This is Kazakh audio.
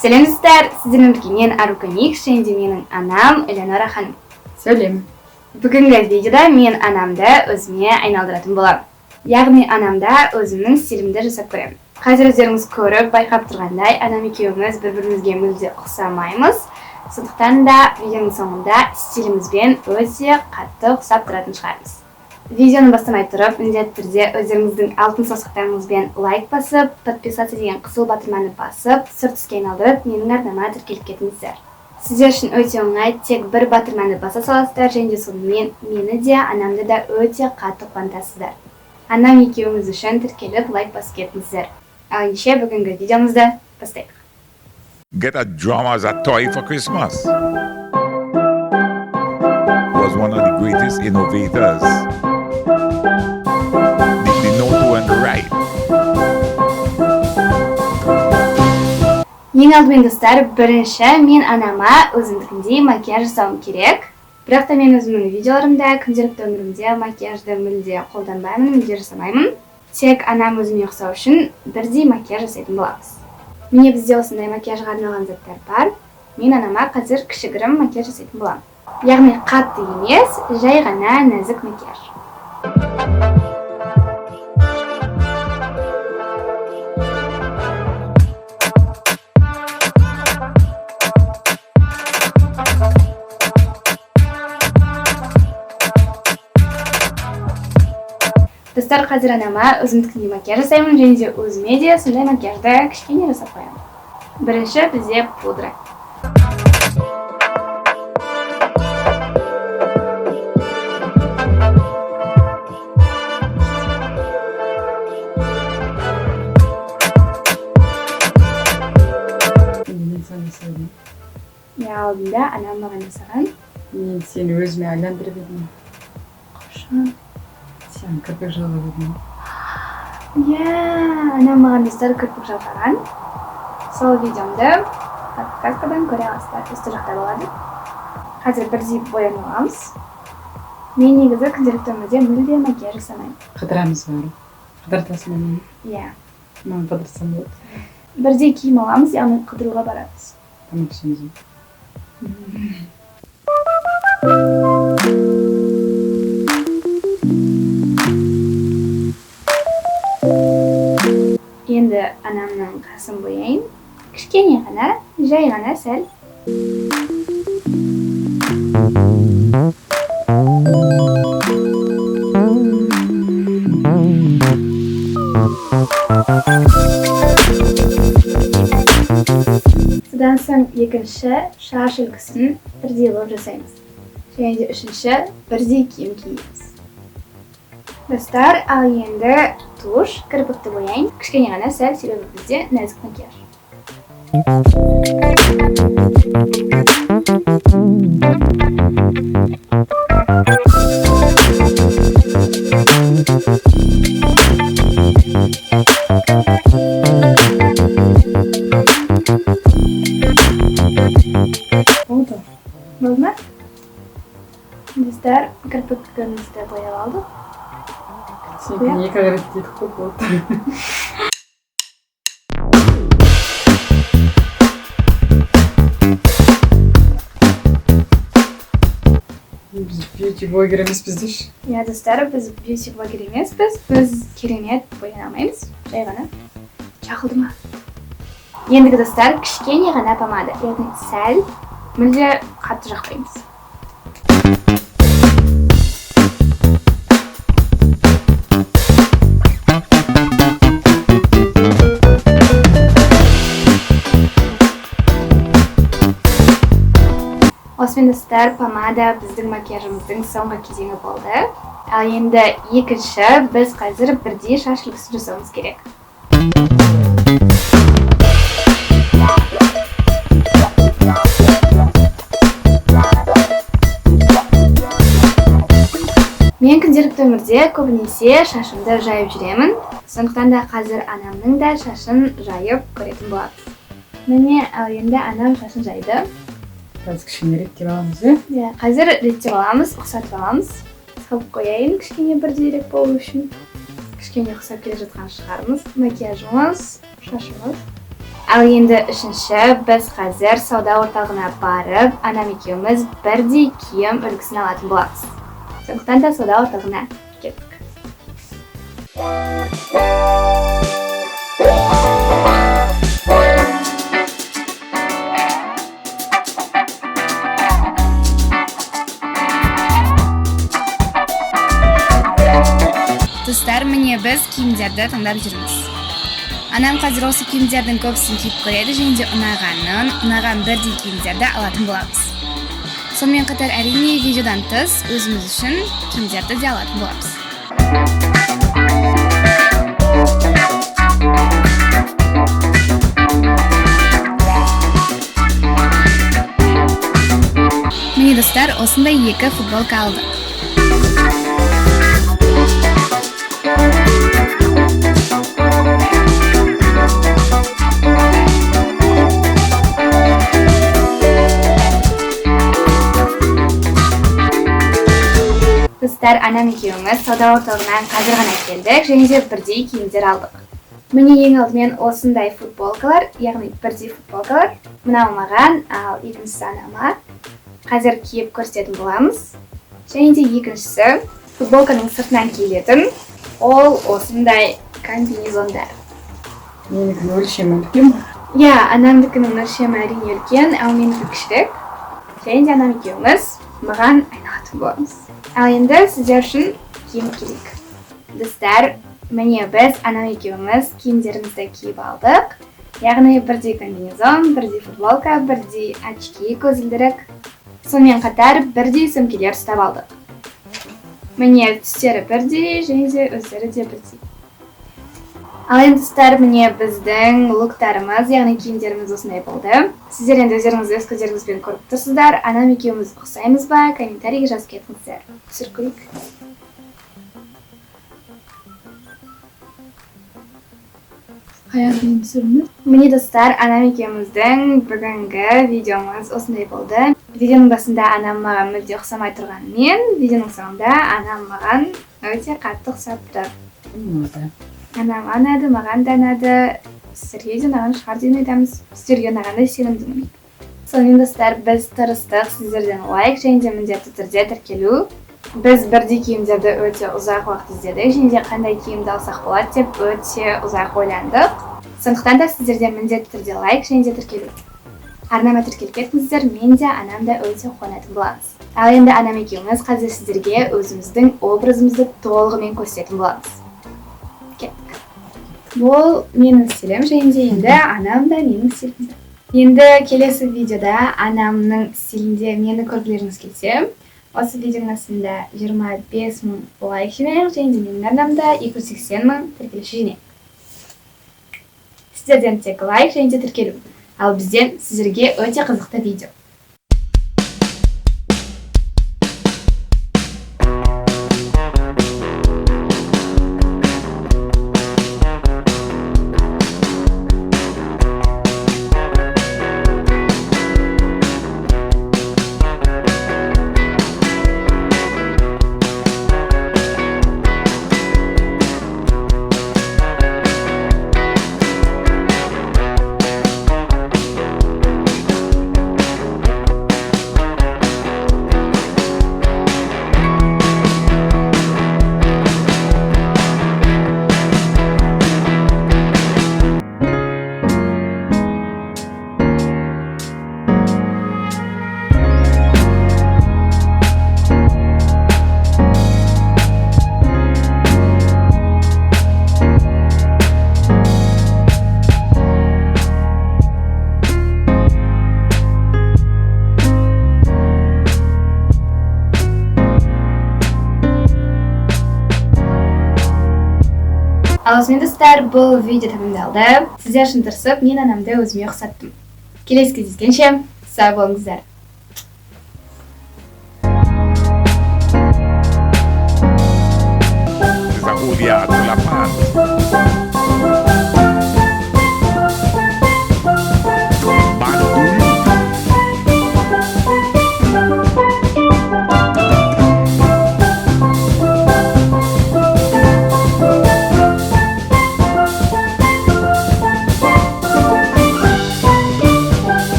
Сәлемдестер, сіздермен бірге мен Арука Никс және де менің анам Элеонора ханым. Сәлем. Бүгінгі видеода мен анамды өзіме айналдыратын боламын. Яғни анамда өзімнің стилімді жасап көремін. Қазір өздеріңіз көріп, байқап тұрғандай, анам екеуміз бір-бірімізге мүлде ұқсамаймыз. Сондықтан да видеоның соңында стилімізбен өте қатты ұқсап тұратын шығармыз. Видеоны бастамай тұрып, міндетті түрде өздеріңіздің алтын саусақтарыңызбен лайк басып, подписаться деген қызыл батырманы басып, сұр түске айналдырып, менің арнама тіркеліп кетіңіздер. Сіздер үшін өте оңай, тек бір батырманы баса саласыздар, және де сонымен мені де, анамды да өте қатты қуантасыздар. Анам екеуіміз үшін тіркеліп лайк басып кетіңіздер. Ал ендеше бүгінгі видеомызды бастайық. Get a drum as a toy for Christmas. Was one of the greatest innovators. They know to and right. Ең алдымен достар, бірінші мен анама өзімдікіндей макияж жасауым керек. Бірақ та мен өзімнің видеоларымда, күнделікті өмірімде макияжды мүлде қолданбаймын, мүлде жасамаймын. Тек анам өзіме ұқсау үшін бірдей макияж жасайтын боламыз. Міне бізде осындай макияжға арналған заттар бар. Мен анама қазір кішігірім макияж жасайтын боламын. Яғни қатты емес, жай ғана нәзік макияж. Достар, қазір анама өзімдікіндей макияж жасаймын, және де өзіме де сондай макияжды кішкене жасап қоямын. Бірінші бізде пудра. Мен сені жасадым. Алдында анам маған жасаған. Мен сені өзіме айландырып едім. Қошан. Сен кірпік жалғап едім. Анам маған достар кірпік жалғаған. Сол видеомды подкасткадан көре аласыздар. Үсті жақта болады. Қазір бірдей боянып аламыз. Мен негізі күнделікті өмірде мүлде макияж жасамаймын. Қыдырамыз бар. Қыдыртасың ба мені? Иә. Маған қыдырсам болады. Бірдей киім аламыз, яғни қыдыруға барамыз. Тамақ ішеміз. Енді анамның қасын бояйын. Кішкене ғана, жай ғана сәл. Содан соң екінші шаш үлгісін бірдей қылып жасаймыз. Және де үшінші бірдей киім киеміз. Достар, ал енді туш, кірпікті бояйын. Кішкене ғана сәл, себебі бізде нәзік макияж. Болды. Болды ма? Достар, кірпігімізді бояп алдық. Сен екі қарап дедік қой болды. Біз бьюти-блогер емеспіз деші. Иә, достар, біз бьюти-блогер емеспіз. Біз керемет бояна алмаймыз. Жай ғана. Жақылды ма? Ендігі достар, кішкене ғана помада. Яғни сәл, мүлде қатты жақпаймыз. Осымен достар, помада біздің макияжымыздың соңғы кезеңі болды. Ал енді екінші, біз қазір бірдей шаш үлгісін жасауымыз керек. Мен күнделікті өмірде көбінесе шашымды жайып жүремін. Сондықтан да қазір анамның да шашын жайып көретін боламыз. Міне, ал енді анам шашын жайды. Қазір кішкене реттеп аламыз, е? Қазір реттеп аламыз, ұқсатып аламыз. Салып қояйын кішкене бірдейлік болу үшін. Кішкене ұқсап келе жатқан шығармыз. Макияжымыз, шашымыз. Ал енді үшінші, biz hozir savdo o'rtog'ina borib, anam ikkovimiz birday kiyim ulgisini olатын bo'lamiz. So'ngdan da savdo o'rtog'ina ketdik. Do'stlar, meni biz kiyimlarda tanlab yuramiz. Anam hozir o'sha kiyimlardan ko'psini kiyib ko'radi, endi unagan birday kiyimlarda olатын bo'lamiz. Sonымен қатар әрине видеодан тыс өзіміз үшін киімдерді де алатын боламыз. Міне достар, осындай екі футболка алдық. Dostlar, anam ikkovimiz savdo o'rtog'idan hozir g'ana keldik, және birday kiyimlar oldik. Meni eng oldmen осындай futbolkalar, ya'ni birday futbolkalar. Mana mаған, al ikkinchisi anamga. Hozir kiyib ko'rsatib bo'lamiz. Және ikkinchisi futbolkaning sirtidan kiyiladi. Ол осындай комбинезондар. Менікінің өлшемі үлкен бе? Ya, anamnikinin өлшемі әрине үлкен, ал менікі кішірек. Және anam ikkovimiz mаған айналатын боламыз. Ал енді сіздер үшін киім керек. Достар, міне біз анам екеуміз киімдерімізді киіп алдық. Яғни бірдей комбинезон, бірдей футболка, бірдей очки, көзілдірік. Сонымен қатар бірдей сөмкелер ұстап алдық. Міне түстері бірдей, және өздері де бірдей. Ал енді достар, міне біздің луктарымыз, яғни киімдеріміз осындай болды. Сіздер енді өздеріңіз өз көздеріңізбен көріп тұрсыздар. Анам екеуміз ұқсаймыз ба? Комментарийге жазып кетіңіздер. Түсіріп көрейік. Қаяқ дейін түсіріңіз. Міне достар, анам екеуміздің бүгінгі видеомыз осындай болды. Видеоның басында анам маған мүлде ұқсамай тұрғанымен, видеоның соңында анам маған өте қатты ұқсап тұр. Анам ұнады, маған да ұнады. Сіздерге де ұнаған шығар деп айтамыз. Сіздерге ұнағандай сенімдімін. Сонымен достар, біз тырыстық сіздерден лайк және де міндетті түрде тіркелу. Біз бірдей киімдерді өте ұзақ уақыт іздедік, және де қандай киімді алсақ болады деп өте ұзақ ойландық. Сондықтан да сіздерден міндетті түрде лайк және де тіркелу. Арнама тіркеліп кетіңіздер, мен де анам да өте қуанатын боламыз. Ал енді анам екеуміз қазір сіздерге өзіміздің образымызды толығымен көрсететін боламыз. Бұл менің стилім, және де енді анам да менің стилімде. Енді келесі видеода анамның стилінде мені көргілеріңіз келсе, осы видеоның астында 25.000 лайк жинайық, және де менің арнамда 280.000 тіркелуші жинайық. Сіздерден тек лайк және де тіркелу. Ал бізден сіздерге өте қызықты видео. Ал осымен достар, бұл видео тамамдалды. Сіздер үшін тырысып, мен анамды өзіме ұқсаттым. Келесі кездескенше, сау болыңыздар. Esa Julia, tú la matas.